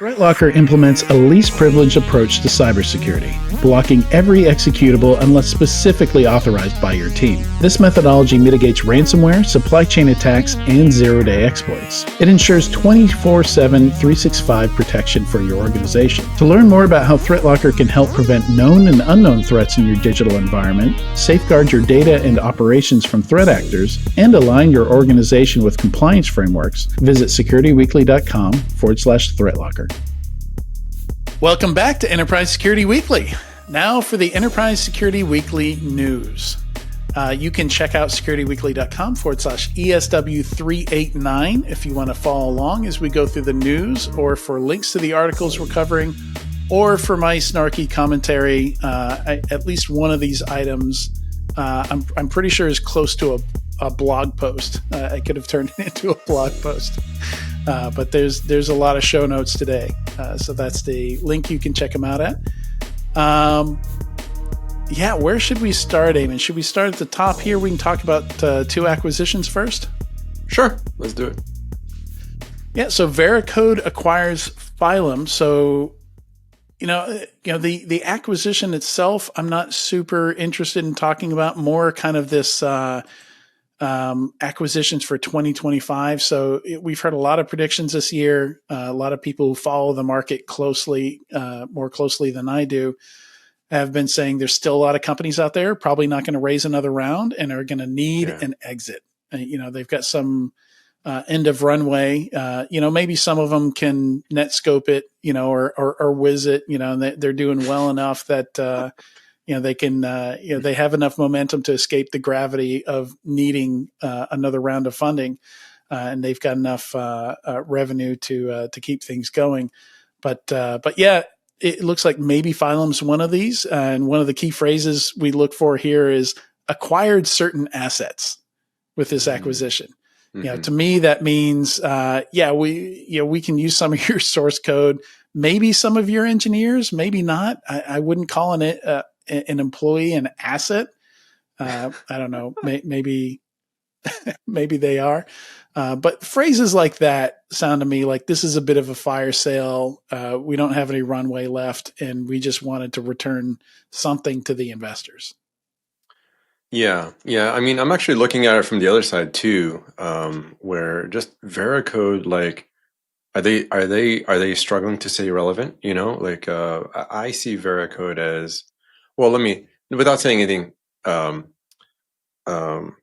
ThreatLocker implements a least privileged approach to cybersecurity, blocking every executable unless specifically authorized by your team. This methodology mitigates ransomware, supply chain attacks, and zero-day exploits. It ensures 24/7, 365 protection for your organization. To learn more about how ThreatLocker can help prevent known and unknown threats in your digital environment, safeguard your data and operations from threat actors, and align your organization with compliance frameworks, visit securityweekly.com/ThreatLocker. Welcome back to Enterprise Security Weekly. Now for the Enterprise Security Weekly news. You can check out securityweekly.com/ESW389 if you want to follow along as we go through the news, or for links to the articles we're covering, or for my snarky commentary. At least one of these items, I'm pretty sure is close to a blog post. I could have turned it into a blog post. But there's a lot of show notes today. So that's the link you can check them out at. Where should we start, Eamon? Should we start at the top here? We can talk about two acquisitions first. Sure, let's do it. Yeah, so Veracode acquires Phylum. So, the acquisition itself, I'm not super interested in talking about. More kind of this acquisitions for 2025. So we've heard a lot of predictions this year. A lot of people who follow the market closely, more closely than I do, have been saying there's still a lot of companies out there probably not going to raise another round and are going to need an exit. They've got some end of runway. Maybe some of them can Netscope it, or whiz it, and they're doing well enough that they can, they have enough momentum to escape the gravity of needing another round of funding, and they've got enough revenue to keep things going. But yeah, it looks like maybe Phylum's one of these. And one of the key phrases we look for here is acquired certain assets with this acquisition. Mm-hmm. To me, that means, we can use some of your source code, maybe some of your engineers, maybe not. I wouldn't call it an employee an asset. I don't know. Maybe they are. But phrases like that sound to me like this is a bit of a fire sale. We don't have any runway left, and we just wanted to return something to the investors. Yeah. I mean, I'm actually looking at it from the other side too, where just Veracode, like, are they struggling to stay relevant? I see Veracode as, well, without saying anything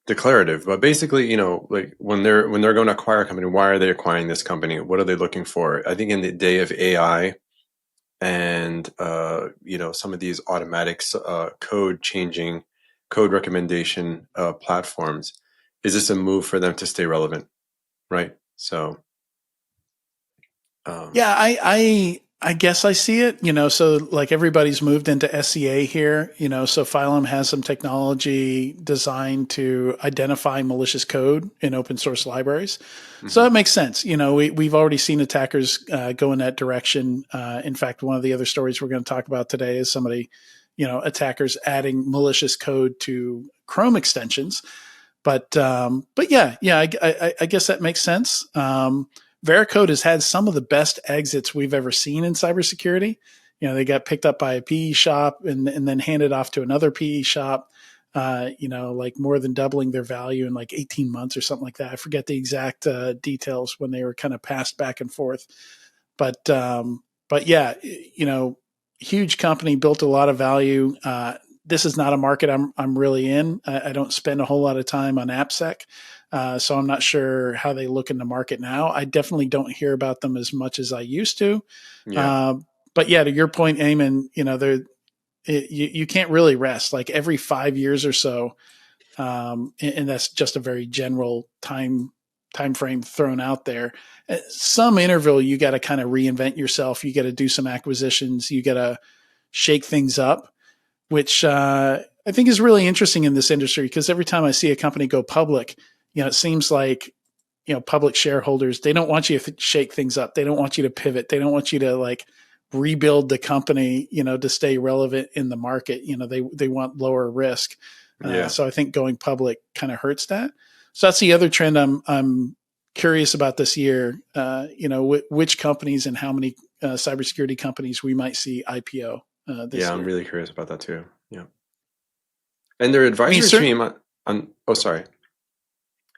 declarative, but basically, like when they're going to acquire a company, why are they acquiring this company? What are they looking for? I think in the day of AI and some of these automatic code recommendation platforms, is this a move for them to stay relevant, right? So I guess I see it, so like everybody's moved into SCA here, so Phylum has some technology designed to identify malicious code in open source libraries. Mm-hmm. So that makes sense. We've already seen attackers go in that direction. In fact, one of the other stories we're going to talk about today is somebody, attackers adding malicious code to Chrome extensions. But yeah, I guess that makes sense. Veracode has had some of the best exits we've ever seen in cybersecurity. They got picked up by a PE shop and then handed off to another PE shop, like more than doubling their value in like 18 months or something like that. I forget the exact details when they were kind of passed back and forth. But yeah, huge company, built a lot of value. This is not a market I'm really in. I don't spend a whole lot of time on AppSec. So I'm not sure how they look in the market now. I definitely don't hear about them as much as I used to. Yeah. But yeah, to your point, Eamon, you can't really rest. Like every 5 years or so, and that's just a very general time frame thrown out there. Some interval, you got to kind of reinvent yourself. You got to do some acquisitions. You got to shake things up, which I think is really interesting in this industry, because every time I see a company go public, it seems like, public shareholders, they don't want you to shake things up. They don't want you to pivot. They don't want you to like rebuild the company, to stay relevant in the market. They want lower risk. So I think going public kind of hurts that. So that's the other trend I'm curious about this year. Which companies and how many cybersecurity companies we might see IPO Yeah, this I'm year. really curious about that too. Yeah. And their I mean, advisory team oh, sorry.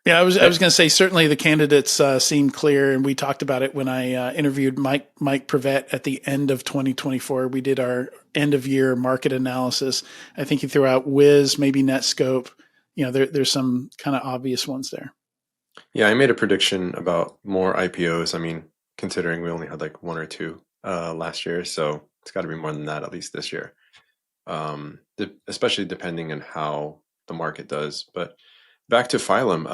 yeah, I Eh, was going to say certainly the candidates seem clear, and we talked about it when I interviewed Mike Prevet at the end of 2024. We did our end of year market analysis. I think he threw out Wiz, maybe Netscope. There's some kind of obvious ones there. Yeah, I made a prediction about more IPOs. I mean, considering we only had like one or two last year, so it's got to be more than that at least this year. Especially depending on how the market does. But back to Phylum,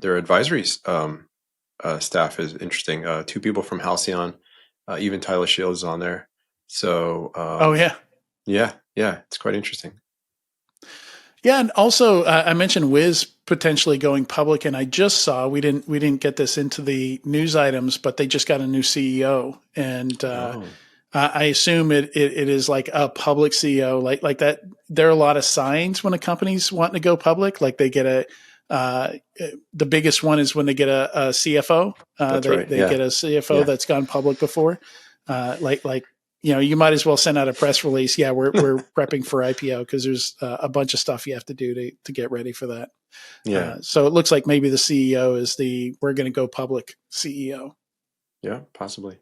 their advisory staff is interesting. Two people from Halcyon, even Tyler Shields is on there. So Oh yeah, yeah, it's quite interesting. yeah, and also I mentioned Wiz potentially going public, and I just saw we didn't get this into the news items, but they just got a new CEO, and Oh, I assume it is like a public CEO, like that. There are a lot of signs when a company's wanting to go public, like they get uh, the biggest one is when they get a CFO. that's right. They Yeah, get a CFO yeah, that's gone public before. You might as well send out a press release. Yeah, we're prepping for IPO because there's a bunch of stuff you have to do to get ready for that. yeah, So it looks like maybe the CEO is the we're going to go public CEO. yeah, possibly.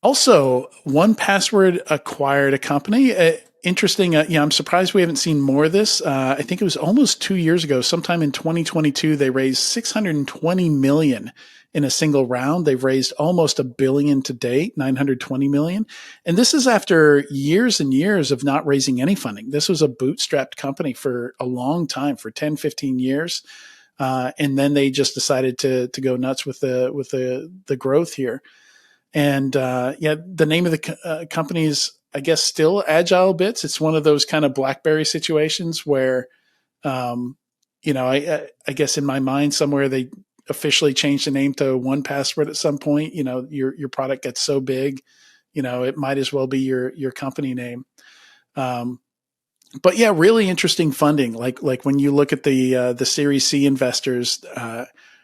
Also, one password acquired a company. Interesting. I'm surprised we haven't seen more of this. I think it was almost 2 years ago, sometime in 2022, they raised 620 million in a single round. They've raised almost $1 billion to date, 920 million. And this is after years and years of not raising any funding. This was a bootstrapped company for a long time, for 10, 15 years. And then they just decided to go nuts with the growth here. And the name of the company is, I guess, still Agile Bits. It's one of those kind of BlackBerry situations where, um, I guess in my mind somewhere they officially changed the name to One Password at some point. Your product gets so big, it might as well be your company name. Um, but yeah, really interesting funding. Like when you look at the Series C investors,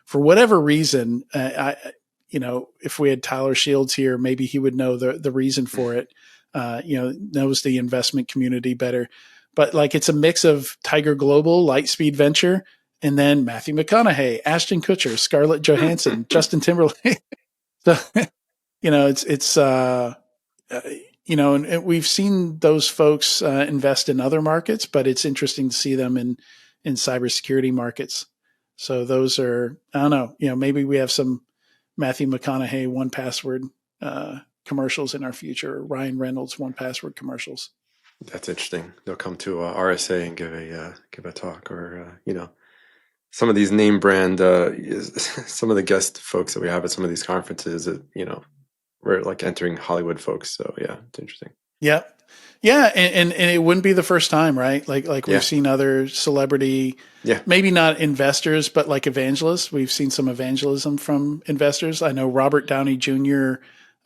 for whatever reason, if we had Tyler Shields here, maybe he would know the reason for it. Knows the investment community better. But like it's a mix of Tiger Global, Lightspeed Venture, and then Matthew McConaughey, Ashton Kutcher, Scarlett Johansson, Justin Timberlake. So it's uh, and we've seen those folks invest in other markets, but it's interesting to see them in cybersecurity markets. So those are, I don't know, maybe we have some Matthew McConaughey one password commercials in our future, or Ryan Reynolds one password commercials. That's interesting. They'll come to RSA and give a talk, or some of these name brand some of the guest folks that we have at some of these conferences. We're like entering Hollywood folks. So yeah, it's interesting. Yeah. Yeah. And it wouldn't be the first time, right? Like we've Yeah, seen other celebrity, yeah, maybe not investors, but like evangelists. We've seen some evangelism from investors. I know Robert Downey Jr.,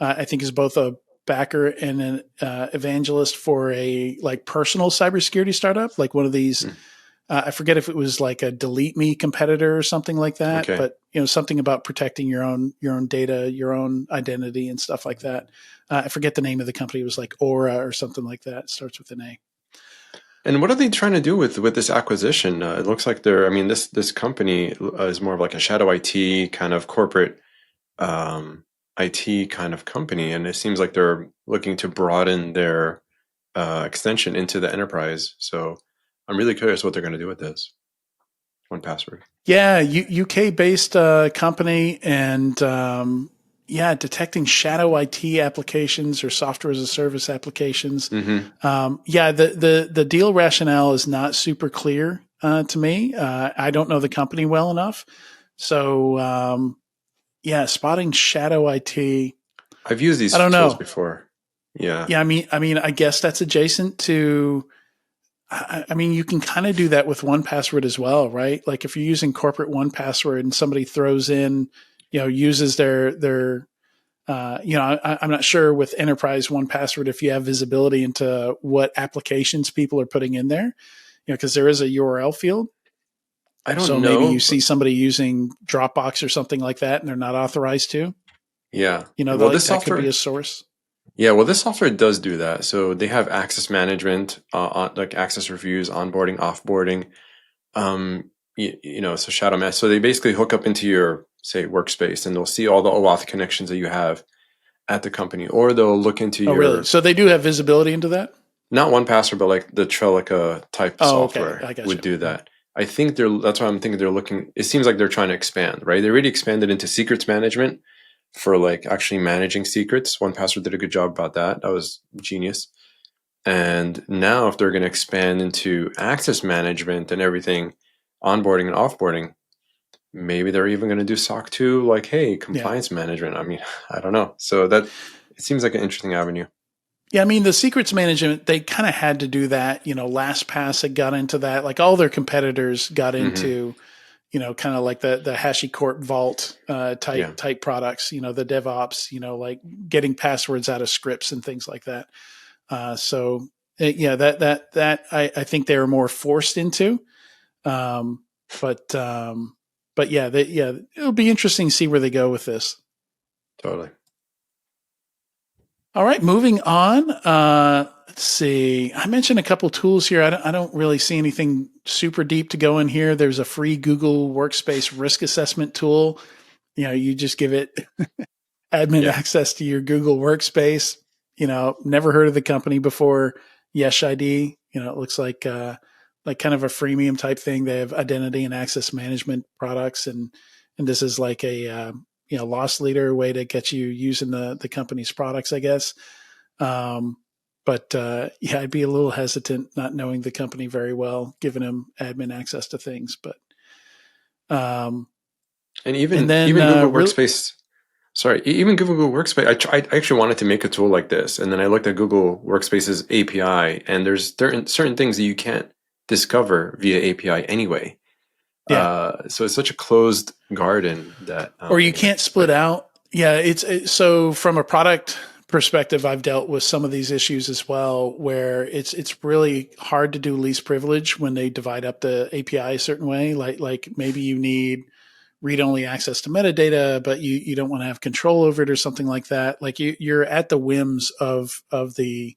I think is both a backer and an evangelist for a like personal cybersecurity startup, like one of these. mm, I forget if it was like a delete me competitor or something like that, okay. but something about protecting your own data, your own identity, and stuff like that. I forget the name of the company. It was like Aura or something like that. It starts with an A. And what are they trying to do with this acquisition? It looks like they're. I mean, this company is more of like a shadow IT kind of corporate IT kind of company, and it seems like they're looking to broaden their extension into the enterprise. So I'm really curious what they're going to do with this one password. Yeah, UK based company, and yeah, detecting shadow IT applications or software as a service applications. Mm-hmm. Yeah, the deal rationale is not super clear to me. I don't know the company well enough, so yeah, spotting shadow IT. I've used I these don't tools know. before. Yeah. Yeah, I mean, I guess that's adjacent to. I mean, you can kind of do that with one password as well, right? Like if you're using corporate one password and somebody throws in, uses their I'm not sure with enterprise one password if you have visibility into what applications people are putting in there, because there is a URL field. I So don't maybe know, you but see somebody using Dropbox or something like that, and they're not authorized to. yeah. You know, Well, like this that could be software, a source. yeah, well, this software does do that. So they have access management, like access reviews, onboarding, offboarding. So shadow mesh. So they basically hook up into your, say, workspace, and they'll see all the OAuth connections that you have at the company, or they'll look into Oh, really? your, So they do have visibility into that? not one password, but like the Trelica type Oh, okay. software I got would you. do that. I think that's why I'm thinking they're looking, it seems like they're trying to expand, right? They already expanded into secrets management for like actually managing secrets. One Password did a good job about that. That was genius. And now if they're going to expand into access management and everything, onboarding and offboarding, maybe they're even going to do SOC 2, like, hey, Yeah. compliance management. I mean, I don't know. So that it seems like an interesting avenue. Yeah, I mean, the secrets management, they kind of had to do that. LastPass had got into that. Like all their competitors got Hmm. into, kind of like the HashiCorp Vault Yeah, type products, the DevOps, like getting passwords out of scripts and things like that. So I think they were more forced into. Um, but yeah, it'll be interesting to see where they go with this. totally. All right, moving on. Let's see. I mentioned a couple tools here. I don't really see anything super deep to go in here. There's a free Google Workspace risk assessment tool. You just give it admin Yeah. access to your Google Workspace. Never heard of the company before. Yes ID. It looks like kind of a freemium type thing. They have identity and access management products, and this is like a loss leader way to get you using the company's products, I guess. Um, but yeah, I'd be a little hesitant not knowing the company very well, giving them admin access to things. But um, And and even then even Google real Workspace, sorry, even Google Workspace, I actually wanted to make a tool like this, and then I looked at Google Workspace's API, and there's certain things that you can't discover via API anyway. yeah, So it's such a closed garden that or you anyway. can't split But out. Yeah, so from a product perspective, I've dealt with some of these issues as well, where it's really hard to do least privilege when they divide up the API a certain way. Like maybe you need read only access to metadata, but you don't want to have control over it or something like that. Like you're at the whims of the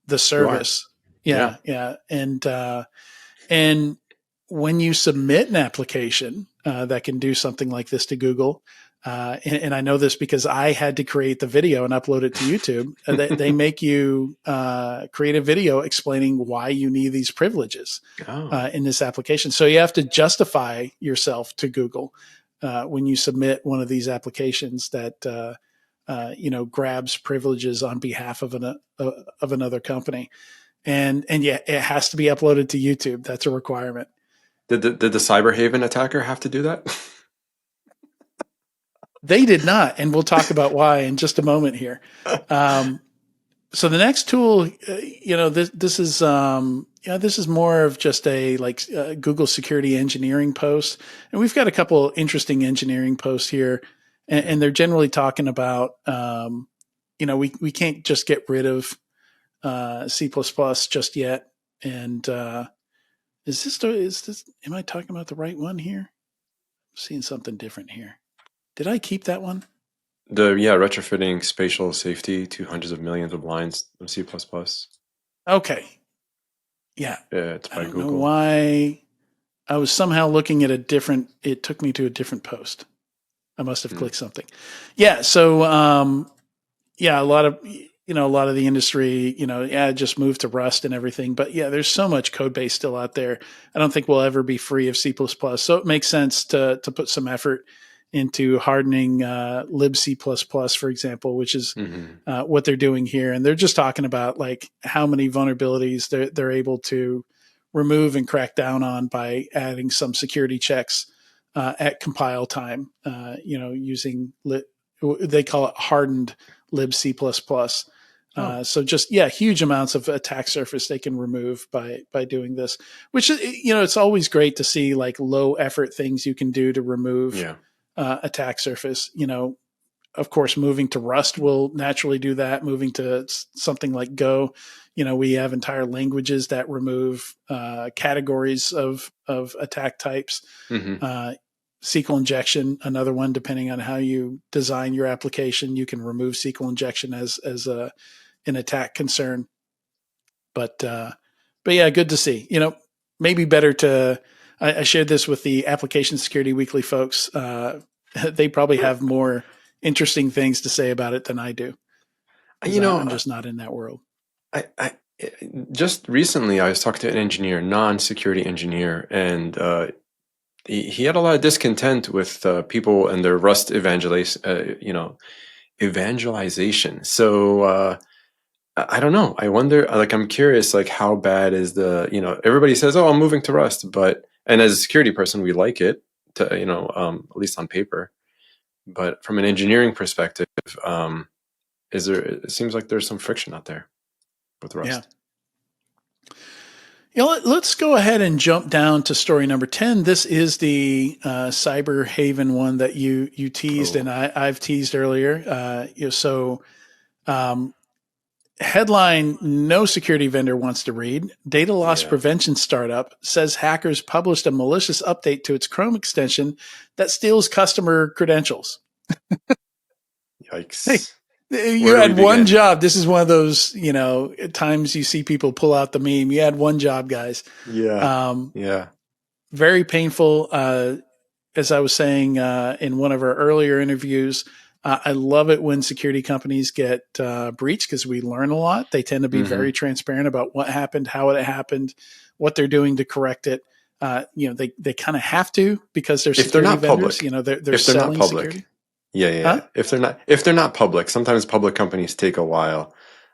you are, service. yeah. Yeah, yeah, and when you submit an application that can do something like this to Google, and I know this because I had to create the video and upload it to YouTube. They make you create a video explaining why you need these privileges Oh, in this application. So you have to justify yourself to Google when you submit one of these applications that grabs privileges on behalf of another company. And yeah, it has to be uploaded to YouTube. That's a requirement. did the Cyberhaven attacker have to do that? They did not, and we'll talk about why in just a moment here. Um, so the next tool, this is more of just a Google security engineering post, and we've got a couple interesting engineering posts here, Yeah. and they're generally talking about, we can't just get rid of C++ just yet, and am I talking about the right one here? I'm seeing something different here. Did I keep that one? Yeah, retrofitting spatial safety to hundreds of millions of lines of C++. Okay. Yeah. It's I by don't know Google. why I was somehow looking at it took me to a different post. I must have Hmm. clicked something. Yeah. So, yeah, a lot of the industry, yeah, just moved to Rust and everything. But yeah, there's so much code base still out there. I don't think we'll ever be free of C++. So it makes sense to put some effort into hardening libc++, for example, which is Hmm. what they're doing here. And they're just talking about like how many vulnerabilities they're able to remove and crack down on by adding some security checks at compile time, using they call it hardened libc++. Oh, So just yeah, huge amounts of attack surface they can remove by doing this. Which it's always great to see like low effort things you can do to remove yeah. attack surface. of course, moving to Rust will naturally do that. Moving to something like Go, we have entire languages that remove categories of attack types. Hmm. SQL injection, another one, depending on how you design your application, you can remove SQL injection as an attack concern. But yeah, good to see. Maybe better to. I shared this with the Application Security Weekly folks. They probably have more interesting things to say about it than I do, because You I'm know, just not in that world. I just recently I was talking to an engineer, non-security engineer, and he had a lot of discontent with people and their Rust evangelization. So I don't know. I wonder. Like, I'm curious. Like, how bad is everybody says, "Oh, I'm moving to Rust," and as a security person, we like it to at least on paper. But from an engineering perspective, is there? It seems like there's some friction out there with Yeah. Rust. Let's go ahead and jump down to story number 10. This is the Cyber Haven one that you teased Oh, and I've teased earlier. So um, headline: no security vendor wants to read. Data loss yeah. prevention startup says hackers published a malicious update to its Chrome extension that steals customer credentials. Hey, Yikes. you Where do we had one begin? job. This is one of those, times you see people pull out the meme. You had one job, guys. Yeah. Um, Yeah. Very painful. As I was saying in one of our earlier interviews, I love it when security companies get breached because we learn a lot. They tend to be Hmm. very transparent about what happened, how it happened, what they're doing to correct it. They kind of have to, because they're If they're security not vendors. public, They're if they're not selling public, security. yeah, yeah, Huh? yeah. If they're not public, sometimes public companies take a while.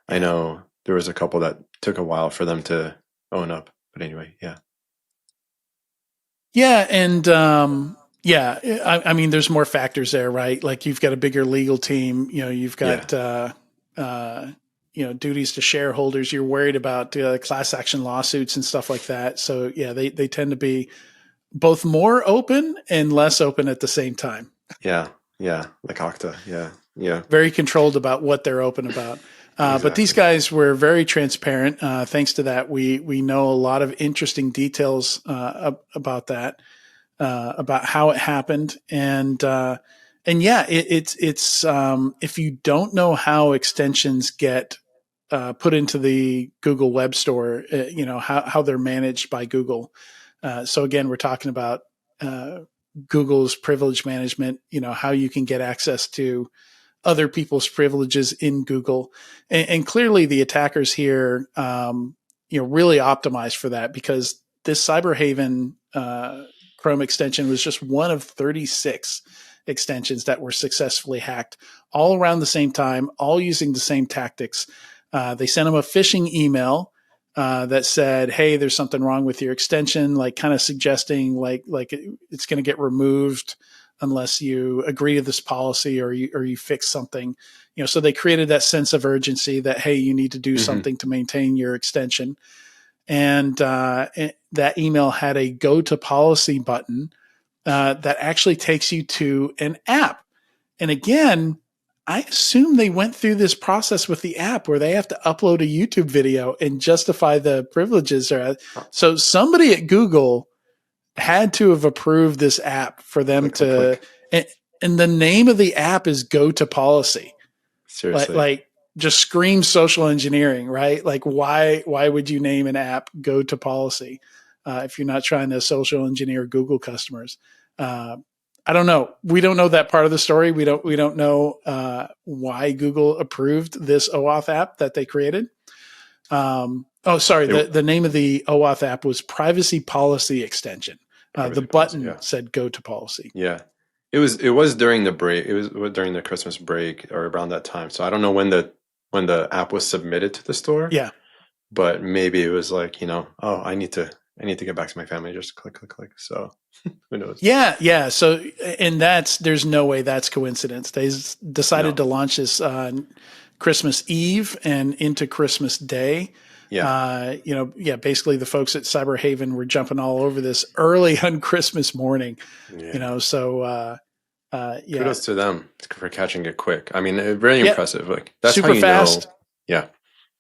I Yeah. know there was a couple that took a while for them to own up. But anyway, yeah. Yeah, and yeah, I mean, there's more factors there, right? Like you've got a bigger legal team. You've Yeah. got uh, duties to shareholders. You're worried about class action lawsuits and stuff like that. So yeah, they tend to be both more open and less open at the same time. Yeah. Yeah. Like Okta. Yeah. Yeah. Very controlled about what they're open about. But these Exactly. guys were very transparent. Thanks to that, we know a lot of interesting details about that. About how it happened, and yeah, it's if you don't know how extensions get put into the Google Web Store, how they're managed by Google. So again, we're talking about uh, Google's privilege management. How you can get access to other people's privileges in Google, and clearly the attackers here, really optimized for that, because this Cyberhaven Chrome extension was just one of 36 extensions that were successfully hacked, all around the same time, all using the same tactics. They sent them a phishing email that said, "Hey, there's something wrong with your extension," like kind of suggesting like it's going to get removed unless you agree to this policy or you fix something. So they created that sense of urgency that, hey, you need to do Hmm. something to maintain your extension. And that email had a go to policy button that actually takes you to an app. And again, I assume they went through this process with the app where they have to upload a YouTube video and justify the privileges. So somebody at Google had to have approved this app for them Click, click, to, click. and the name of the app is Go to Policy. like Seriously. like just screams social engineering, right? Like why would you name an app Go to Policy if you're not trying to social engineer Google customers? uh, I don't know. We don't know that part of the story. We don't know why Google approved this OAuth app that they created. Oh, sorry. It, The name of the OAuth app was Privacy Policy Extension. The privacy policy. button Yeah. said Go to Policy. Yeah. It was during the break. It was during the Christmas break or around that time. So I don't know when the app was submitted to the store, Yeah, but maybe it was like, oh, I need to get back to my family. Just click, click, click. So who knows? yeah. So, and there's no way that's coincidence. They decided No. to launch this Christmas Eve and into Christmas Day. Yeah. Yeah, basically the folks at Cyberhaven were jumping all over this early on Christmas morning. Yeah. So Yeah, Kudos to them for catching it quick. I mean, very yeah, impressive. Like that's how super you know. fast. Yeah,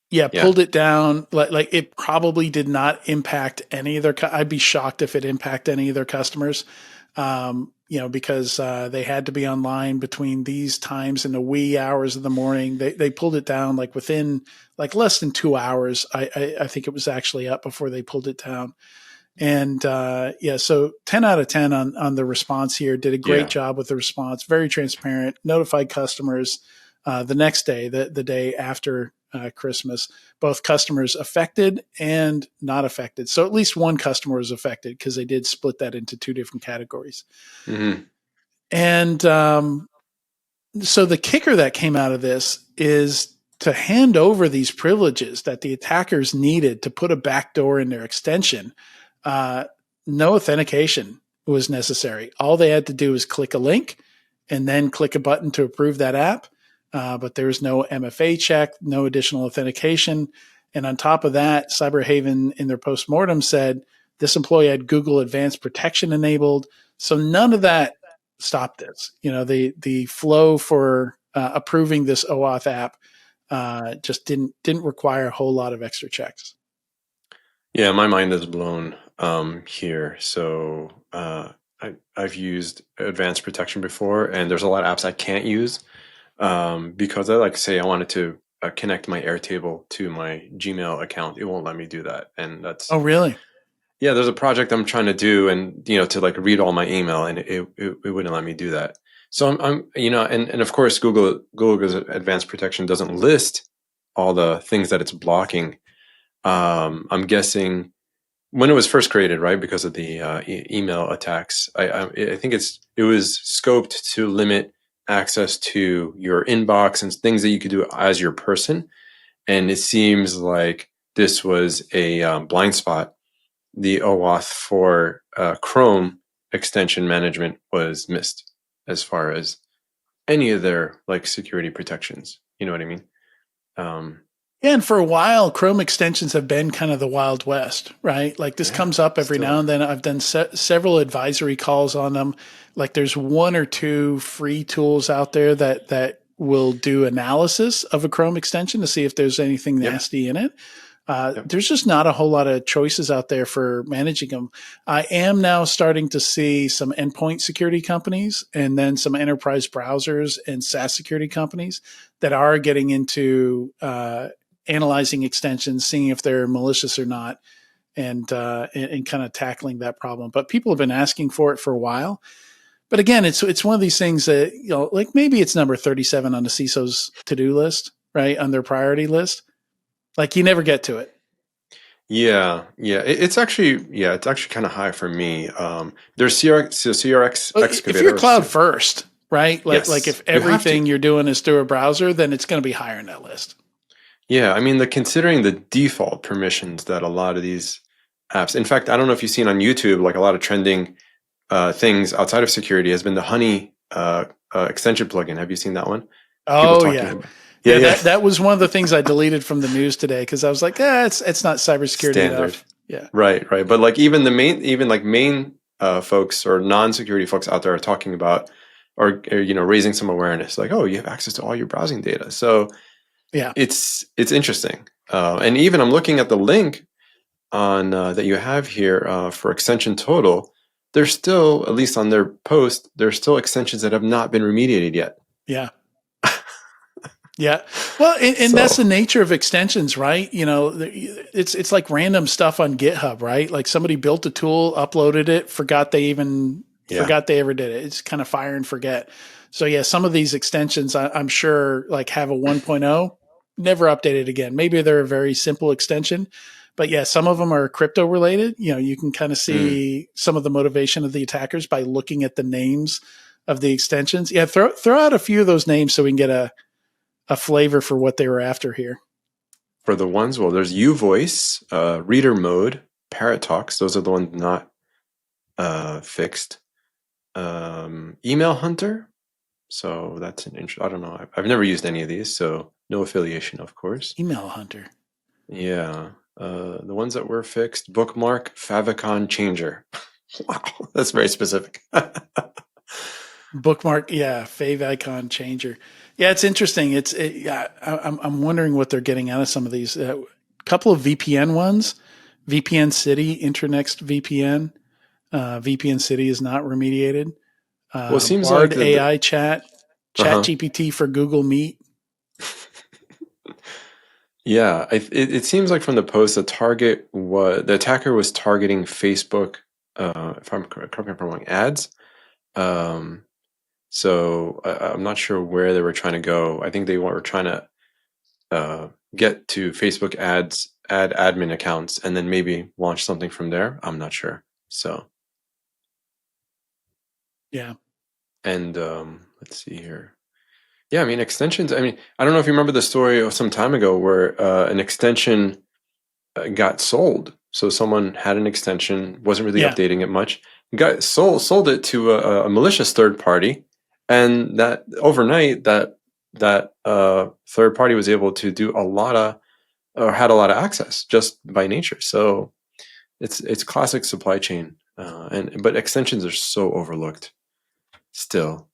Yeah, yeah, pulled it down. Like it probably did not impact any of their. I'd be shocked if it impacted any of their customers. Because they had to be online between these times in the wee hours of the morning. They pulled it down like within like less than 2 hours. I think it was actually up before they pulled it down. And so 10 out of 10 on the response here. Did a great yeah. job with the response. Very transparent. Notified customers the next day, the day after Christmas, both customers affected and not affected. So at least one customer was affected because they did split that into two different categories. Hmm. And so the kicker that came out of this is to hand over these privileges that the attackers needed to put a backdoor in their extension. Uh, no authentication was necessary. All they had to do was click a link and then click a button to approve that app. But there was no MFA check, no additional authentication. And on top of that, Cyberhaven in their postmortem said this employee had Google Advanced Protection enabled. So none of that stop this. The flow for approving this OAuth app just didn't require a whole lot of extra checks. Yeah, my mind is blown here. So I've used advanced protection before, and there's a lot of apps I can't use because I like say I wanted to connect my Airtable to my Gmail account. It won't let me do that, and that's Oh, really? yeah. There's a project I'm trying to do, and to like read all my email, and it wouldn't let me do that. So I'm and of course Google's advanced protection doesn't list all the things that it's blocking. I'm guessing when it was first created, right? Because of the email attacks, I think it was scoped to limit access to your inbox and things that you could do as your person. And it seems like this was a blind spot. The OAuth for Chrome extension management was missed as far as any of their like security protections. You know what I mean? Um, Yeah, and for a while, Chrome extensions have been kind of the Wild West, right? Like this yeah, comes up every still now and are. then. I've done several advisory calls on them. Like there's one or two free tools out there that will do analysis of a Chrome extension to see if there's anything Yep, nasty in it. yep, There's just not a whole lot of choices out there for managing them. I am now starting to see some endpoint security companies and then some enterprise browsers and SaaS security companies that are getting into analyzing extensions, seeing if they're malicious or not, and kind of tackling that problem. But people have been asking for it for a while. But again, it's one of these things that like maybe it's number 37 on the CISO's to do list, right, on their priority list. Like you never get to it. yeah, yeah. It's actually kind of high for me. There's CRX, so CRX Well, if you're Excavator. cloud first, right? Like Yes, if you have to. everything you're doing is through a browser, then it's going to be higher in that list. Yeah, I mean, considering the default permissions that a lot of these apps. In fact, I don't know if you've seen on YouTube, like a lot of trending things outside of security has been the Honey extension plugin. Have you seen that one? People Oh talking yeah, about. Yeah, yeah. yeah. That was one of the things I deleted from the news today because I was like, it's not cybersecurity Standard. enough. Yeah. Right, right. But like even like main folks or non-security folks out there are talking about or raising some awareness like, oh, you have access to all your browsing data. So Yeah. it's interesting. And even I'm looking at the link on that you have here for extension total. There's still, at least on their post, there's still extensions that have not been remediated yet. Yeah. Yeah. Well, and that's So the nature of extensions, right? It's like random stuff on GitHub, right? Like somebody built a tool, uploaded it, yeah, forgot they ever did it. It's kind of fire and forget. So yeah, some of these extensions I'm sure like have a 1.0, never updated again. Maybe they're a very simple extension, but yeah, some of them are crypto related. You can kind of mm, see some of the motivation of the attackers by looking at the names of the extensions. Yeah, throw out a few of those names so we can get a flavor for what they were after here. for the ones, well, there's UVoice, Reader Mode, Parrot Talks. Those are the ones not fixed. Email Hunter. So that's an I don't know. I've never used any of these, so no affiliation, of course. Email Hunter. Yeah. The ones that were fixed, Bookmark, Favicon Changer. Wow, that's very specific. Bookmark, yeah, fave icon changer. Yeah, it's interesting. Yeah, I'm wondering what they're getting out of some of these. Couple of VPN ones, VPN City, Internext VPN. VPN City is not remediated. Well, it seems like Bard AI chat, Chat uh-huh. GPT for Google Meet. Yeah, it seems like from the post, the attacker was targeting Facebook, if I'm correct me if I'm wrong, ads. Um, so I'm not sure where they were trying to go. I think they were trying to get to Facebook ad admin accounts, and then maybe launch something from there. I'm not sure. So, Yeah, and let's see here. Yeah, I mean extensions. I mean, I don't know if you remember the story of some time ago where an extension got sold. So someone had an extension, wasn't really yeah. updating it much, got sold it to a malicious third party, and that overnight that third party was able to do a lot of or had a lot of access just by nature. So it's classic supply chain, and but extensions are so overlooked still.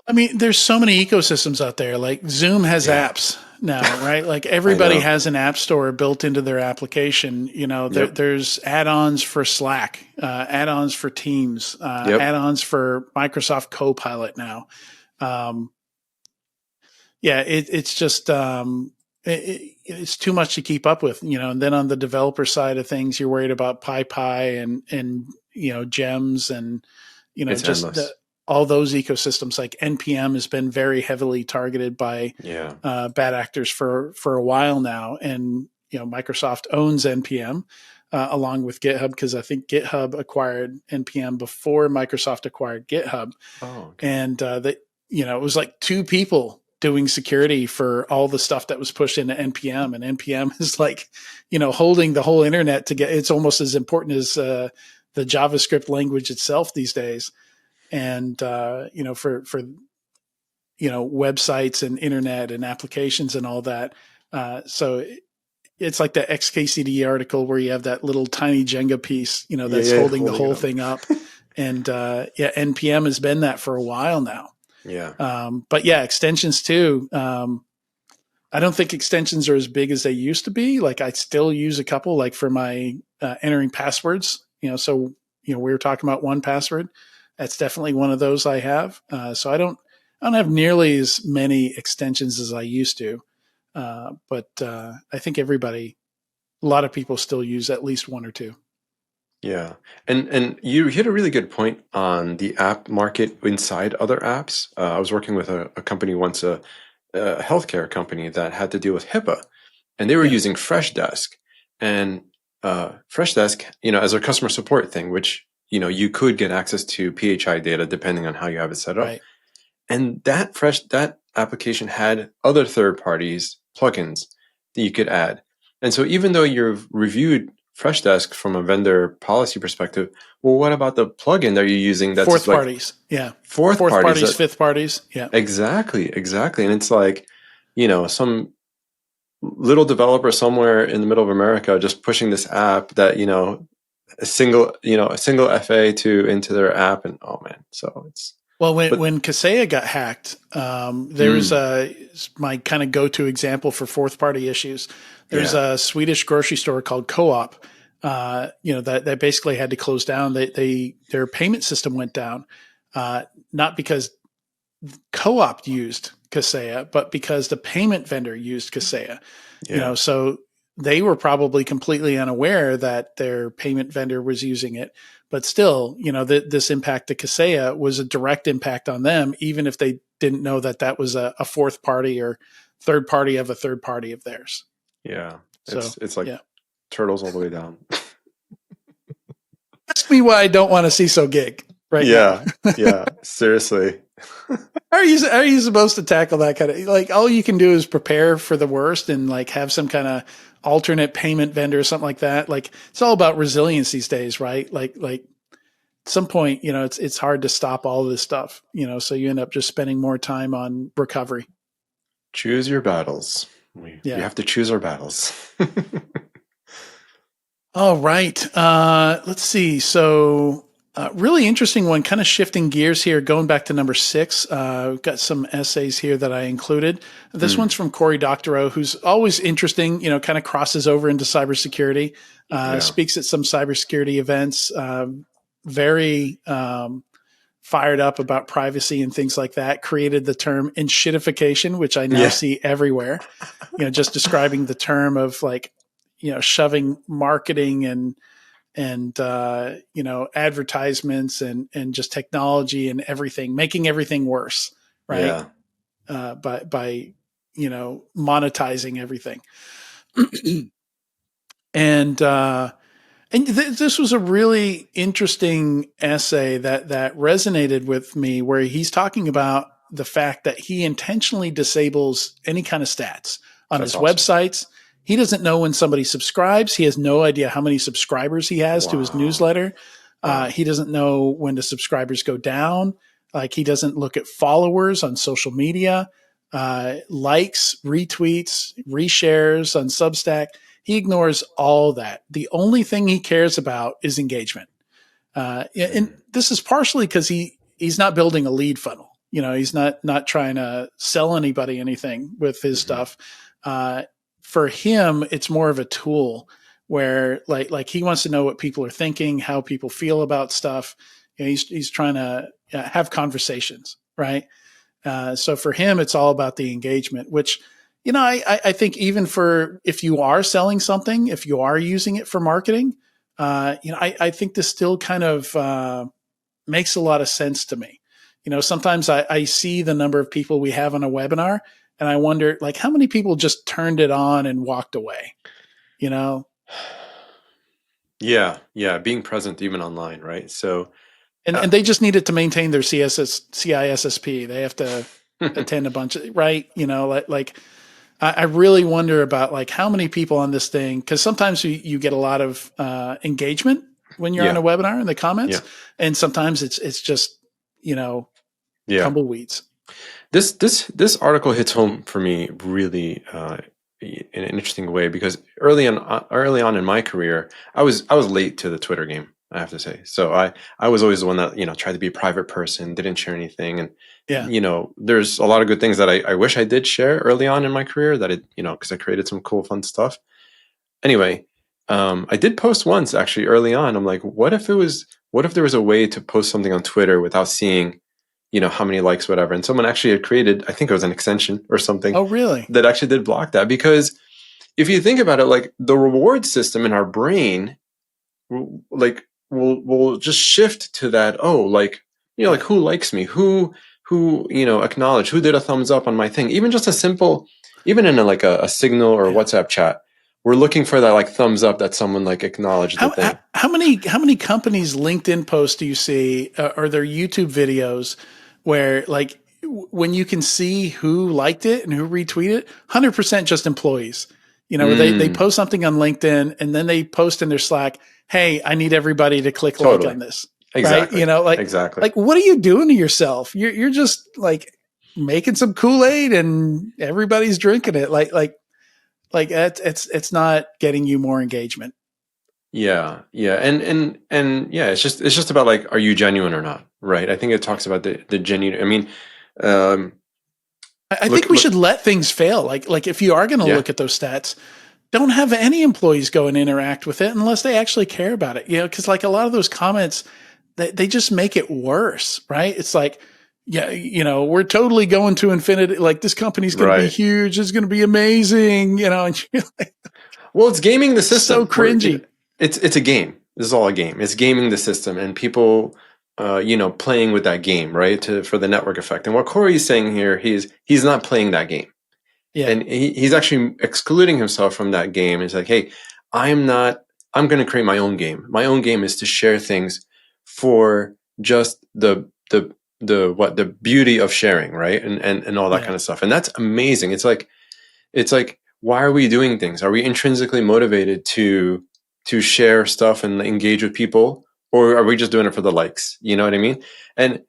I mean, there's so many ecosystems out there. Like Zoom has Yeah, apps now, right? Like I everybody know. has an app store built into their application. Yep, There's add-ons for Slack, add-ons for Teams, yep, add-ons for Microsoft Copilot now. Um, yeah, it's just it's too much to keep up with, And then on the developer side of things, you're worried about PyPy and gems and it's just endless. all those ecosystems. Like NPM has been very heavily targeted by Yeah, bad actors for a while now, and Microsoft owns NPM. Along with GitHub, because I think GitHub acquired NPM before Microsoft acquired GitHub, oh okay. and that it was like two people doing security for all the stuff that was pushed into npm, and npm is like holding the whole internet together. It's almost as important as the javascript language itself these days. And for websites and internet and applications and all that. So it's like the xkcd article where you have that little tiny jenga piece Yeah, that's yeah, holding the holding it whole up. thing up. And yeah, npm has been that for a while now. Yeah, But yeah, extensions too. I don't think extensions are as big as they used to be. Like I still use a couple, like for my entering passwords. So we were talking about 1Password. That's definitely one of those I have. So I don't have nearly as many extensions as I used to. But I think a lot of people still use at least one or two. yeah. And you hit a really good point on the app market inside other apps. I was working with a company once, a healthcare company that had to deal with HIPAA, and they were Yeah, using Freshdesk. And Freshdesk, as a customer support thing, which you could get access to PHI data depending on how you have it set up. right. And that application had other third parties plugins that you could add. And so even though you've reviewed Freshdesk from a vendor policy perspective, well, what about the plugin that you're using that's Fourth like parties. Yeah. fourth Fourth parties parties, that fifth parties. Yeah. exactly. And it's like, some little developer somewhere in the middle of America just pushing this app that, a single FA to into their app, and oh man, so it's Well, when but when Kaseya got hacked, there's mm, my kind of go-to example for fourth-party issues. There's yeah, a Swedish grocery store called Co-op. That basically had to close down. Their payment system went down, not because Co-op used Kaseya, but because the payment vendor used Kaseya. yeah, So they were probably completely unaware that their payment vendor was using it. But still, this impact to Kaseya was a direct impact on them, even if they didn't know that that was a fourth party or third party of a third party of theirs. yeah. So, It's like yeah. turtles all the way down. Ask me why I don't want a CISO gig right now. Yeah, yeah. Seriously. How are you supposed to tackle that kind of, like, all you can do is prepare for the worst and like have some kind of alternate payment vendor or something like that. Like it's all about resilience these days, right? Like at some point, it's hard to stop all of this stuff, so you end up just spending more time on recovery. Choose your battles. We Yeah. have to choose our battles. All right. Let's see. So Really interesting one, kind of shifting gears here, going back to number 6. We've got some essays here that I included. This Hmm. one's from Corey Doctorow, who's always interesting, kind of crosses over into cybersecurity, Yeah. speaks at some cybersecurity events, very fired up about privacy and things like that, created the term enshittification, which I now Yeah. see everywhere, just describing the term of like, shoving marketing and advertisements and just technology and everything, making everything worse, right? Yeah. By monetizing everything. And this was a really interesting essay that resonated with me, where he's talking about the fact that he intentionally disables any kind of stats on That's his awesome. websites. He doesn't know when somebody subscribes. He has no idea how many subscribers he has to his Wow. newsletter. Wow. He doesn't know when the subscribers go down. Like, he doesn't look at followers on social media, likes, retweets, reshares on Substack. He ignores all that. The only thing he cares about is engagement. And Hmm. this is partially because he's not building a lead funnel. He's not trying to sell anybody anything with his Hmm. stuff. For him, it's more of a tool where like he wants to know what people are thinking, how people feel about stuff. He's trying to have conversations, right? So for him, it's all about the engagement, which, I think even for if you are selling something, if you are using it for marketing, I think this still kind of makes a lot of sense to me. Sometimes I see the number of people we have on a webinar, and I wonder, like, how many people just turned it on and walked away, you know? Yeah. Yeah. Being present even online, right? So, And, uh, and they just need it to maintain their CISSP. They have to attend a bunch of, right. Like I really wonder about like how many people on this thing, because sometimes you get a lot of engagement when you're on yeah. a webinar in the Yeah. comments, and sometimes it's just you know Yeah. tumbleweeds. This article hits home for me really in an interesting way because early on in my career, I was late to the Twitter game. I have to say, so I was always the one that tried to be a private person, didn't share anything, and Yeah. there's a lot of good things that I wish I did share early on in my career that because I created some cool fun stuff. Anyway, I did post once actually early on. I'm like, what if there was a way to post something on Twitter without seeing how many likes, whatever. And someone actually had created, I think it was an extension or something Oh, really? that actually did block that. Because if you think about it, like the reward system in our brain, like will just shift to that. Oh, like, like Yeah. who likes me? Who, acknowledge, who did a thumbs up on my thing? Even just a simple, even in a signal or Yeah. WhatsApp chat, we're looking for that like thumbs up that someone like acknowledged the How, how thing. how many companies LinkedIn posts do you see, or their YouTube videos where like when you can see who liked it and who retweeted, 100% just employees. Where they Mm, post something on LinkedIn and then they post in their Slack, "Hey, I need everybody to click like totally. on this." Right? Exactly. Exactly. Like what are you doing to yourself? You're just like making some Kool-Aid and everybody's drinking it. Like it's not getting you more engagement. Yeah, yeah, and yeah, it's just about like, are you genuine or not, right? I think it Yeah. talks about the genuine. I mean, um, I look, think we look, should let things fail. Like if you are going to yeah, look at those stats, don't have any employees go and interact with it unless they actually care about it. Because like a lot of those comments, they just make it worse, right? It's like, yeah, we're totally going to infinity. Like this company's going to be right. huge. It's going to be amazing. And you're like, Well, it's gaming the so system. cringy. It's a game. This is all a game. It's gaming the system, and people, playing with that game, right, for the network effect. And what Corey is saying here, he's not playing that game. Yeah, And he's actually excluding himself from that game. He's like, hey, I'm not, I'm going to create my own game. My own game is to share things for just the beauty of sharing, right? And all that yeah, kind of stuff. And that's amazing. It's like, why are we doing things? Are we intrinsically motivated to share stuff and engage with people? Or are we just doing it for the likes? You know what I mean? And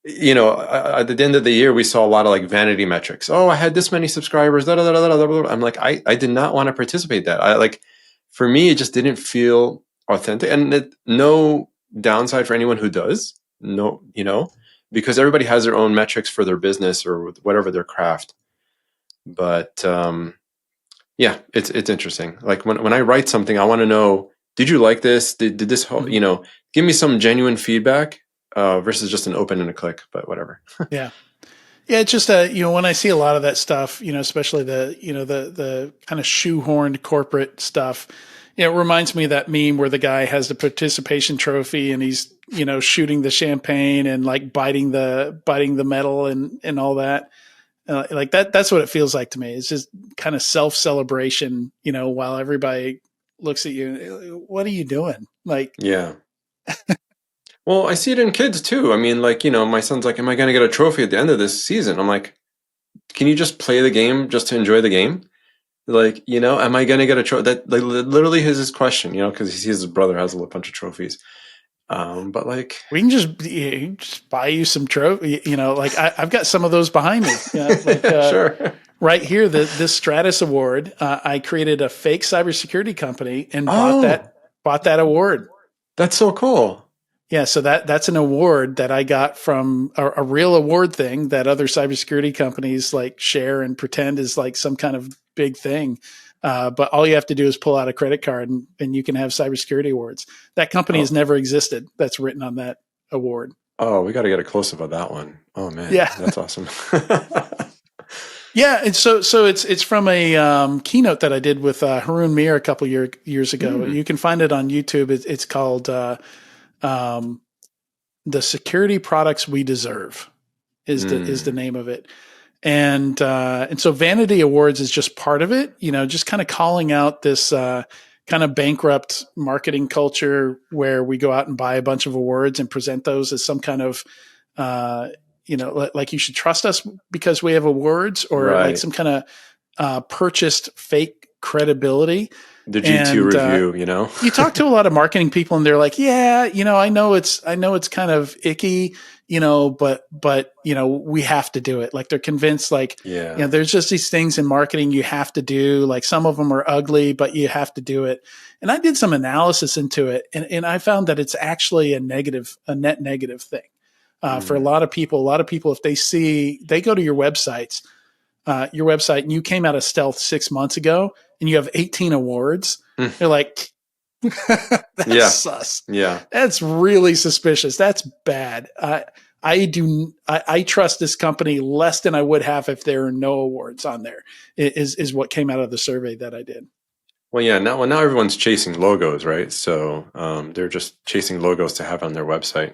at the end of the year, we saw a lot of like vanity metrics. Oh, I had this many subscribers. Da, da, da, da, da, da, da. I'm like, I did not want to participate in that. For me, it just didn't feel authentic. And downside for anyone who does. No, because everybody has their own metrics for their business or whatever their craft. But yeah, it's interesting. Like when I write something, I want to know, did you like this? Did this whole, Mhm. give me some genuine feedback versus just an open and a click, but whatever. Yeah. Yeah, it's just when I see a lot of that stuff, especially the kind of shoehorned corporate stuff, it reminds me of that meme where the guy has the participation trophy and he's, shooting the champagne and like biting the metal and all that. Like that's what it feels like to me. It's just kind of self-celebration, while everybody looks at you. What are you doing? Like, Yeah. Well, I see it in kids too. I mean, like, my son's like, am I going to get a trophy at the end of this season? I'm like, can you just play the game just to enjoy the game? Like, am I going to get a trophy? That like, literally is his question, because he sees his brother has a bunch of trophies. But like, we can just buy you some trophy, like I've got some of those behind me. Like sure. right here, this Stratus Award. I created a fake cybersecurity company and Oh, bought that award. that's so cool. Yeah, so that's an award that I got from a real award thing that other cybersecurity companies like share and pretend is like some kind of big thing. But all you have to do is pull out a credit card and you can have cybersecurity awards. That company has Oh, never existed. That's written on that award. oh, we got to get a close up of that one. Oh man, Yeah, that's awesome. yeah. And so it's from a keynote that I did with Haroon Mir a couple years ago. Hmm. You can find it on YouTube. It's called um, "The Security Products We Deserve." Is the Mm. name of it. And so Vanity Awards is just part of it, just kind of calling out this kind of bankrupt marketing culture where we go out and buy a bunch of awards and present those as some kind of uh, like you should trust us because we have awards, or like Right. some kind of purchased fake credibility. The G2 And review, you talk to a lot of marketing people and they're like, yeah, I know it's kind of icky, but we have to do it. Like they're convinced, like, Yeah. there's just these things in marketing you have to do. Like some of them are ugly, but you have to do it. And I did some analysis into it, and I found that it's actually a net negative thing. For a Mm. lot of people, if they go to your website, and you came out of stealth 6 months ago and you have 18 awards, Mm. they're like, that's Yeah. sus. Yeah. That's really suspicious. That's bad. I trust this company less than I would have if there are no awards on there. Is what came out of the survey that I did. Well, yeah. Now everyone's chasing logos, right? So they're just chasing logos to have on their website.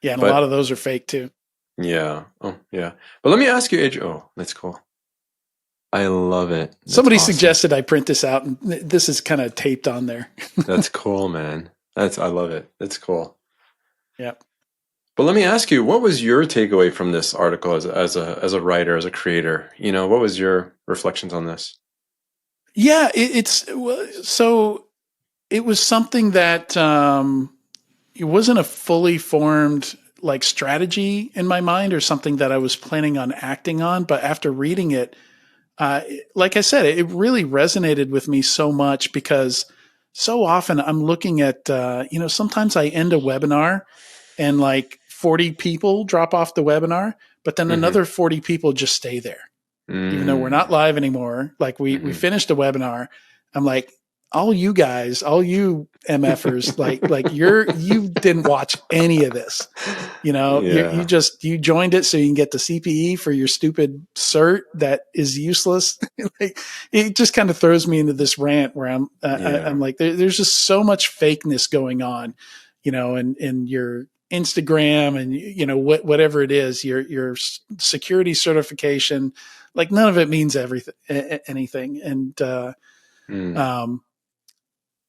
Yeah, and a lot But of those are fake too. yeah. Oh, yeah. But let me ask you, Adrian. Oh, that's cool. I love it. That's Somebody awesome. suggested I print this out, and this is kind of taped on there. That's cool, man. I love it. That's cool. Yeah. But let me ask you, what was your takeaway from this article as a writer, as a creator? What was your reflections on this? Yeah, so it was something that it wasn't a fully formed like strategy in my mind or something that I was planning on acting on. But after reading it, like I said, it really resonated with me so much because so often I'm looking at, sometimes I end a webinar and like 40 people drop off the webinar, but then Mm-hmm. another 40 people just stay there even though we're not Mm. live anymore. Like we Mm-hmm. finished a webinar. I'm like, all you guys, all you MFers, like you didn't watch any of this. You Yeah. just you joined it so you can get the CPE for your stupid cert that is useless. Like, it just kind of throws me into this rant where I'm Yeah. like, there's just so much fakeness going on, in your Instagram and whatever it is, your security certification, like none of it means anything. Mm. Um,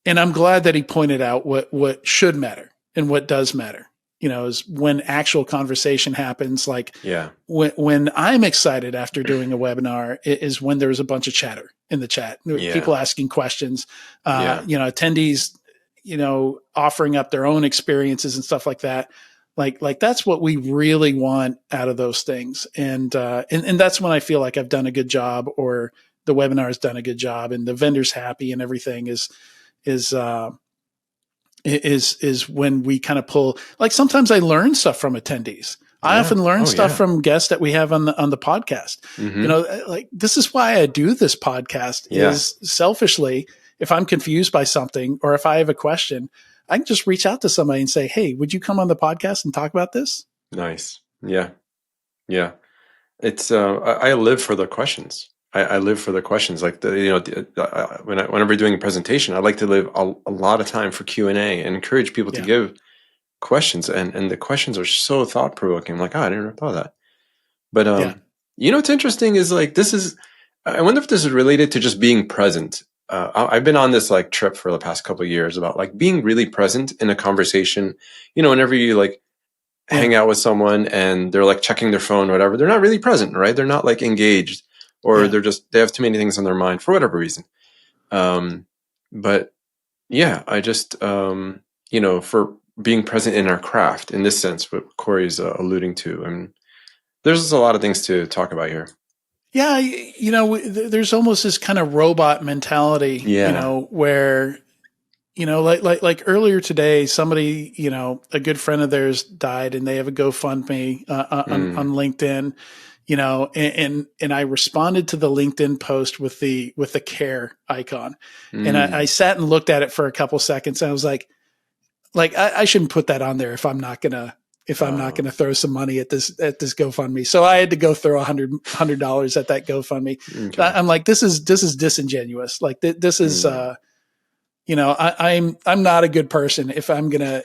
and I'm glad that he pointed out what should matter and what does matter. Is when actual conversation happens. Like Yeah. when I'm excited after doing a webinar is when there's a bunch of chatter in the chat, Yeah. people asking questions, Yeah. attendees, offering up their own experiences and stuff like that. Like that's what we really want out of those things. And that's when I feel like I've done a good job, or the webinar has done a good job and the vendor's happy and everything is is when we kind of pull, like sometimes I learn stuff from attendees. I Yeah. often learn Oh stuff yeah. from guests that we have on the podcast. Mm-hmm. Like this is why I do this podcast Yeah. is selfishly, if I'm confused by something or if I have a question, I can just reach out to somebody and say, hey, would you come on the podcast and talk about this? Nice. Yeah. Yeah. It's I live for the questions. I live for the questions. Like whenever doing a presentation, I like to leave a lot of time for Q&A and encourage people to Yeah. give questions. And the questions are so thought provoking. I'm like, oh, I didn't ever thought of that. But Yeah. what's interesting is like this is. I wonder if this is related to just being present. I've been on this like trip for the past couple of years about like being really present in a conversation. Whenever you like Yeah. hang out with someone and they're like checking their phone or whatever, they're not really present, right? They're not like engaged, or Yeah. they have too many things on their mind for whatever reason. But yeah, I just, for being present in our craft in this sense, what Corey's alluding to. And there's just a lot of things to talk about here. Yeah. There's almost this kind of robot mentality, Yeah. where, like earlier today, somebody, a good friend of theirs died and they have a GoFundMe on LinkedIn, and I responded to the LinkedIn post with the care icon. And I sat and looked at it for a couple seconds and I was like I shouldn't put that on there if I'm not gonna throw some money at this GoFundMe. So I had to go throw $100 at that GoFundMe. Okay. I'm like, this is disingenuous. Like this is, I'm not a good person if I'm gonna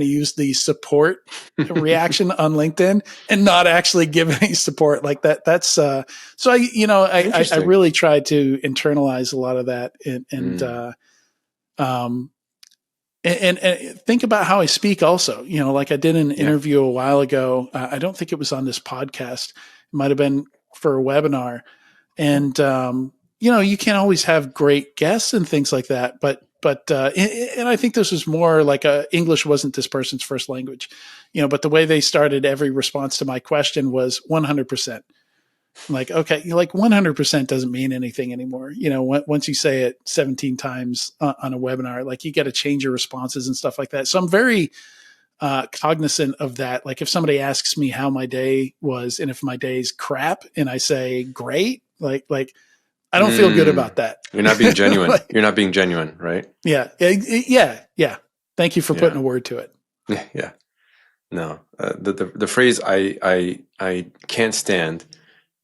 use the support reaction on LinkedIn and not actually give any support like that. That's so I really tried to internalize a lot of that and think about how I speak also, like I did an interview a while ago. I don't think it was on this podcast. It might've been for a webinar. And, you can't always have great guests and things like that, but and I think this was more like English wasn't this person's first language, but the way they started every response to my question was 100%. Like, okay, like 100% doesn't mean anything anymore. Once you say it 17 times on a webinar, like you got to change your responses and stuff like that. So I'm very cognizant of that. Like if somebody asks me how my day was and if my day's crap and I say great, like I don't feel good about that. You're not being genuine. Like, you're not being genuine, right? Yeah. Thank you for putting a word to it. Yeah. No, the phrase I can't stand,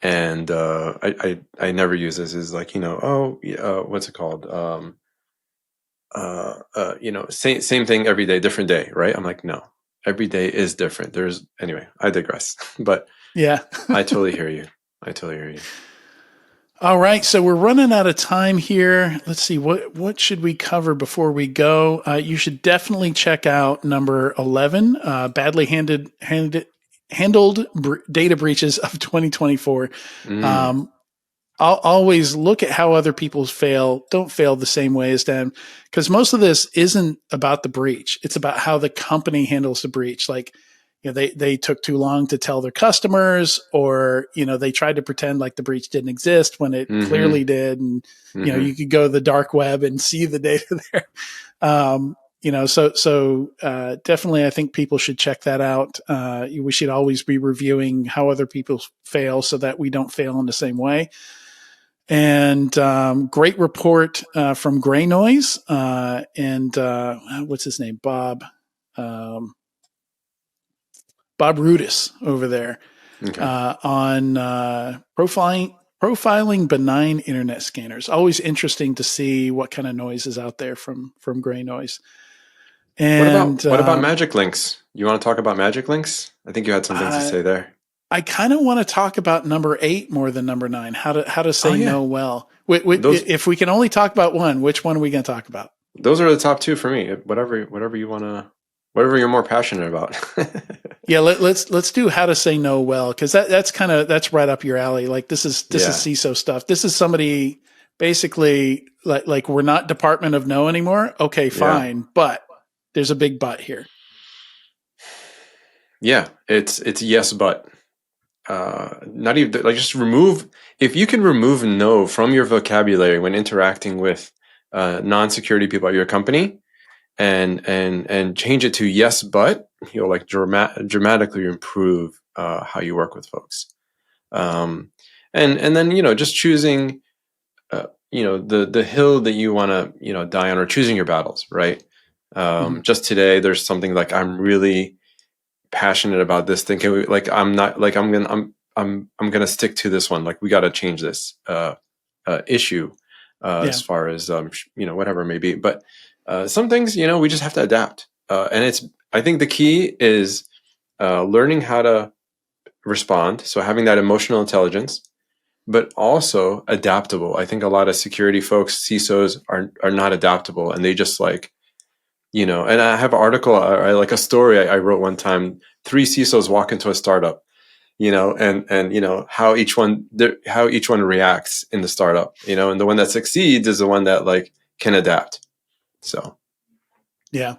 and I never use this, is like, what's it called? Same thing every day, different day, right? I'm like, no, every day is different. Anyway, I digress. But yeah, I totally hear you. All right, so we're running out of time here. Let's see, what should we cover before we go? You should definitely check out number 11, badly handled data breaches of 2024. I'll always look at how other people fail. Don't fail the same way as them, because most of this isn't about the breach. It's about how the company handles the breach. Like, they took too long to tell their customers, or, they tried to pretend like the breach didn't exist when it clearly did. And, you could go to the dark web and see the data there. So definitely I think people should check that out. We should always be reviewing how other people fail so that we don't fail in the same way. And great report from Gray Noise and what's his name? Bob Rudis over there on profiling benign internet scanners. Always interesting to see what kind of noise is out there from Gray Noise. And what about magic links? You want to talk about magic links? I think you had some things to say there. I kind of want to talk about number 8 more than number 9. How to say no well. If we can only talk about one, which one are we going to talk about? Those are the top 2 for me. Whatever you want to, whatever you're more passionate about. Yeah, let's do how to say no well, because that's right up your alley. Like this is CISO stuff. This is somebody basically like we're not Department of No anymore. Okay, fine, but there's a big but here. Yeah, it's yes, but not even like just remove, if you can remove no from your vocabulary when interacting with non-security people at your company, and change it to yes, but you'll like dramatically improve how you work with folks. And then just choosing the hill that you want to die on, or choosing your battles, right? Mm-hmm. Just today, there's something like I'm really passionate about this thing. Can we, like, I'm not like I'm gonna stick to this one. Like, we got to change this issue Yeah. as far as whatever it may be. But some things we just have to adapt. And I think the key is learning how to respond. So having that emotional intelligence, but also adaptable. I think a lot of security folks, CISOs, are not adaptable, and they just and I have an article, I like a story I wrote one time. 3 CISOs walk into a startup, and how each one reacts in the startup, and the one that succeeds is the one that like can adapt. So Yeah.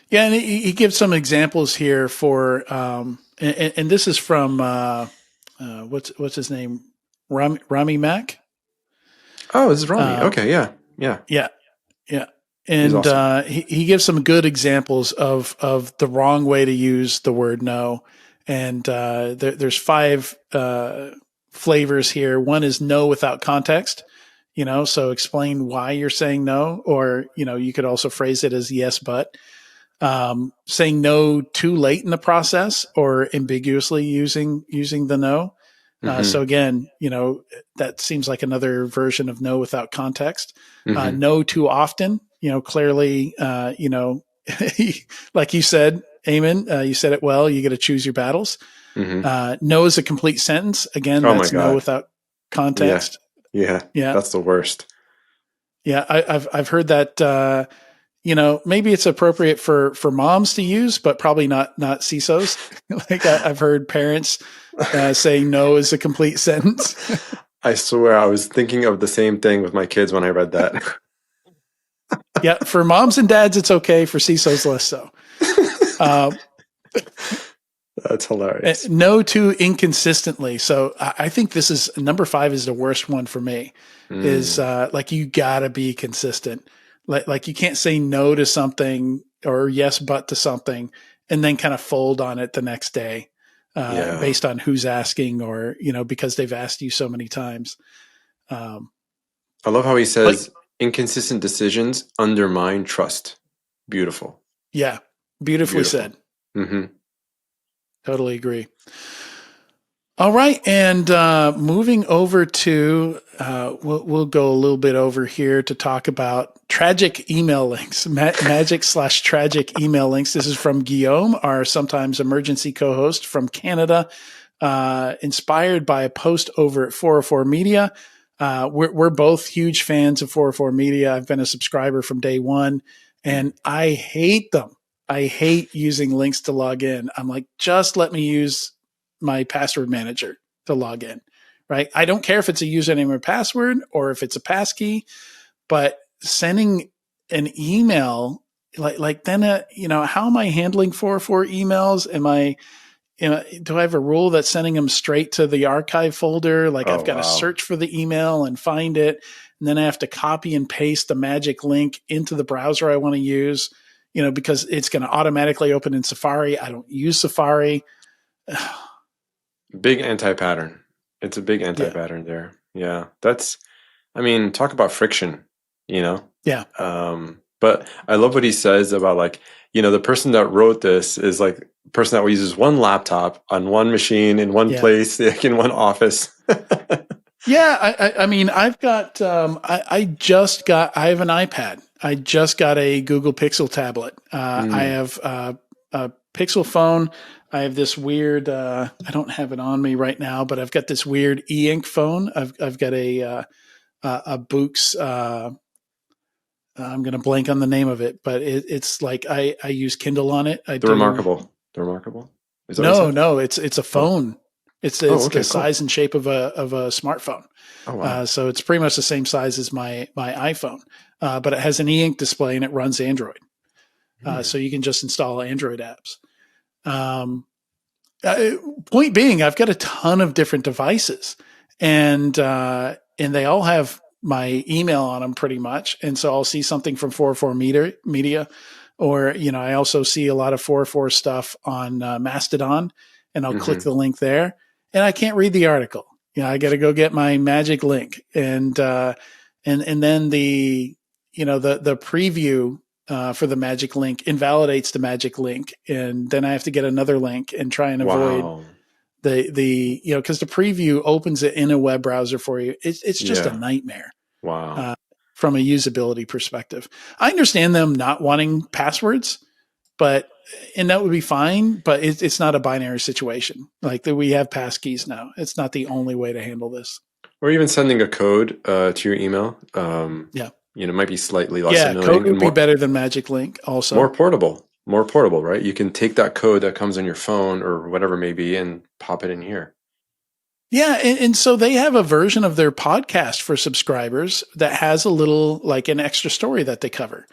Yeah. And he gives some examples here for, and this is from, what's his name? Rami Mack. oh, this is Rami. Uh, Okay, yeah, yeah. Yeah. he's And awesome. he gives some good examples of the wrong way to use the word no. And there's 5 flavors here. One is no without context, so explain why you're saying no, or, you could also phrase it as yes, but saying no too late in the process, or ambiguously using the no. So Hmm. again, that seems like another version of no without context. Hmm. No too often, clearly, like you said, Eamon, you said it well. You got to choose your battles. Hmm. No is a complete sentence. Again, Oh my that's no God. without Yeah, context. yeah, Yeah, that's the worst. yeah. I've heard that. Maybe it's appropriate for moms to use, but probably not CISOs. Like I've heard parents saying no is a complete sentence. I swear I was thinking of the same thing with my kids when I read that. Yeah, for moms and dads, it's okay. For CISOs, less so. Uh, That's hilarious. no too inconsistently. So I think this is number 5 is the worst one for me. Is Mm, like you gotta be consistent. Like you can't say no to something or yes but to something and then kind of fold on it the next day, yeah. based on who's asking, or because they've asked you so many times. Um, I love how he but says inconsistent decisions undermine trust. Beautiful. yeah, beautifully Beautiful. said. Hmm. Totally agree. All right, and moving over to, we'll go a little bit over here to talk about tragic email links, magic/tragic email links. This is from Guillaume, our sometimes emergency co-host from Canada, inspired by a post over at 404 Media. We're both huge fans of 404 Media. I've been a subscriber from day one, and I hate them. I hate using links to log in. I'm like, just let me use my password manager to log in, right? I don't care if it's a username or password or if it's a passkey, but sending an email like then, how am I handling 404 emails? Do I have a rule that's sending them straight to the archive folder? Like Oh, I've got to wow. search for the email and find it. And then I have to copy and paste the magic link into the browser I want to use, because it's going to automatically open in Safari. I don't use Safari. Big anti pattern. It's a big anti Yeah. pattern there. Yeah. I mean, talk about friction, you know? Yeah. But I love what he says about like, the person that wrote this is like the person that uses one laptop on one machine in one Yeah. place, like in one office. Yeah, I mean, I've got, I have an iPad. I just got a Google Pixel tablet. I Mm, have a Pixel phone. I have this weird, I don't have it on me right now, but I've got this weird e-ink phone. I've got a Boox, I'm going to blank on the name of it, but it's like, I use Kindle on it. I the do. remarkable. The remarkable. Is that what you No, said? no, it's a Oh. phone. Oh, It's the okay, cool. size and shape of a smartphone. Oh, wow. So it's pretty much the same size as my iPhone, but it has an e-ink display and it runs Android. Hmm. So you can just install Android apps. Um, uh, Point being, I've got a ton of different devices, and they all have my email on them pretty much. And so I'll see something from 404 Media, or, I also see a lot of 404 stuff on Mastodon, and I'll click Hmm. the link there, and I can't read the article. I got to go get my magic link, and then the preview for the magic link invalidates the magic link, and then I have to get another link and try and avoid Wow. because the preview opens it in a web browser for you. It's just a Yeah. nightmare Wow. from a usability perspective. I understand them not wanting passwords, and that would be fine, but it's not a binary situation. Like that, we have passkeys now. It's not the only way to handle this. Or even sending a code to your email. Yeah. Might be slightly less Yeah. Code annoying and would be better than Magic Link also. more portable, right? You can take that code that comes on your phone or whatever it may be and pop it in here. Yeah. And so they have a version of their podcast for subscribers that has a little, like an extra story that they cover.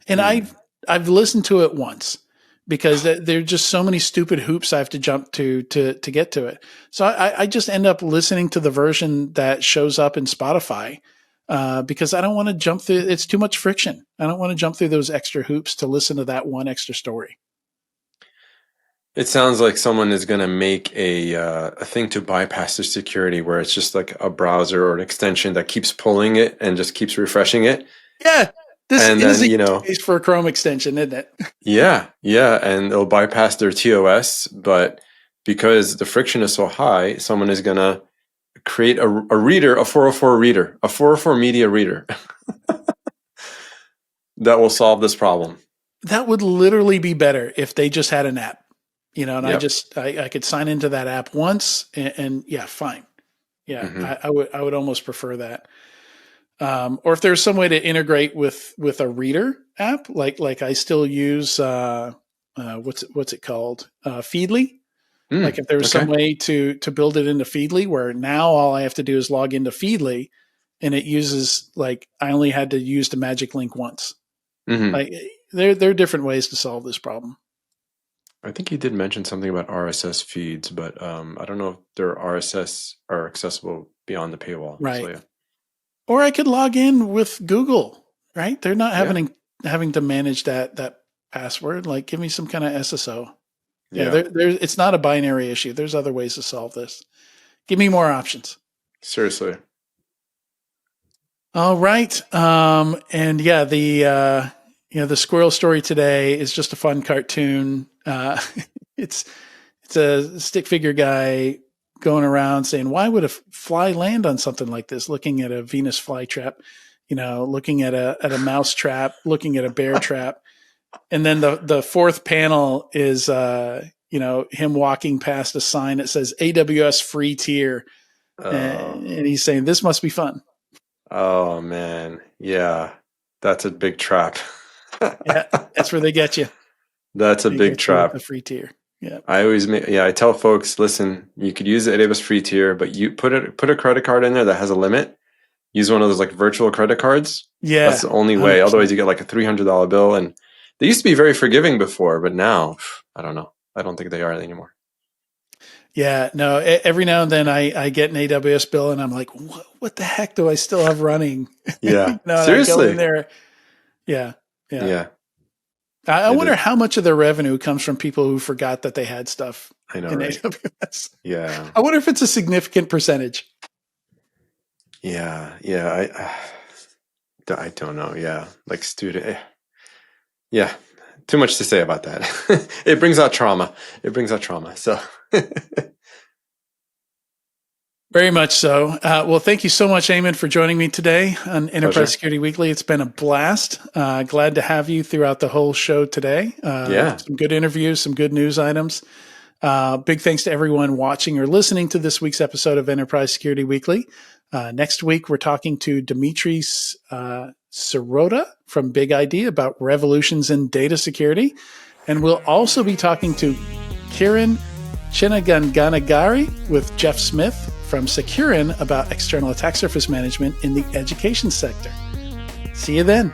And I've listened to it once because there are just so many stupid hoops I have to jump to get to it. So I just end up listening to the version that shows up in Spotify because I don't want to jump through. It's too much friction. I don't want to jump through those extra hoops to listen to that one extra story. It sounds like someone is going to make a thing to bypass the security where it's just like a browser or an extension that keeps pulling it and just keeps refreshing it. Yeah, this And is then, a case for a Chrome extension, isn't it? Yeah, and it'll bypass their TOS, but because the friction is so high, someone is going to create a reader, a 404 reader, a 404 media reader that will solve this problem. That would literally be better if they just had an app. And Yep. I could sign into that app once and yeah, fine. Yeah, I would almost prefer that. Or if there's some way to integrate with a reader app, like I still use what's it called? Feedly. Like if there was some way to build it into Feedly, where now all I have to do is log into Feedly, and it uses, like, I only had to use the magic link once. Like there are different ways to solve this problem. I think you did mention something about RSS feeds, but I don't know if their RSS are accessible beyond the paywall. Right. So, yeah. Or I could log in with Google, right? They're not having to manage that password. Like, give me some kind of SSO. Yeah, it's not a binary issue. There's other ways to solve this. Give me more options. Seriously. All right. And yeah, the squirrel story today is just a fun cartoon. It's a stick figure guy going around saying, why would a fly land on something like this? Looking at a Venus flytrap, looking at a mouse trap, looking at a bear trap. And then the fourth panel is, him walking past a sign that says AWS free tier. And he's saying, this must be fun. Oh, man. Yeah. That's a big trap. Yeah. That's where they get you. That's a big trap. The free tier. Yeah. I tell folks, listen, you could use the AWS free tier, but you put a credit card in there that has a limit. Use one of those like virtual credit cards. Yeah. That's the only way. 100%. Otherwise you get like a $300 bill. And they used to be very forgiving before, but now I don't know. I don't think they are anymore. Yeah, no, every now and then I get an AWS bill and I'm like, what the heck do I still have running? Yeah. Seriously. I go in there. Yeah. I wonder how much of their revenue comes from people who forgot that they had stuff in AWS. Yeah. I wonder if it's a significant percentage. Yeah. I don't know. Yeah. Like student. Yeah. Too much to say about that. It brings out trauma. So. Very much so. Well, thank you so much, Eamon, for joining me today on Enterprise Security Weekly. It's been a blast. Glad to have you throughout the whole show today. Some good interviews, some good news items. Big thanks to everyone watching or listening to this week's episode of Enterprise Security Weekly. Next week, we're talking to Dimitri Sirota from Big ID about revolutions in data security. And we'll also be talking to Kiran Chinaganganagari with Jeff Smith from Securin about external attack surface management in the education sector. See you then.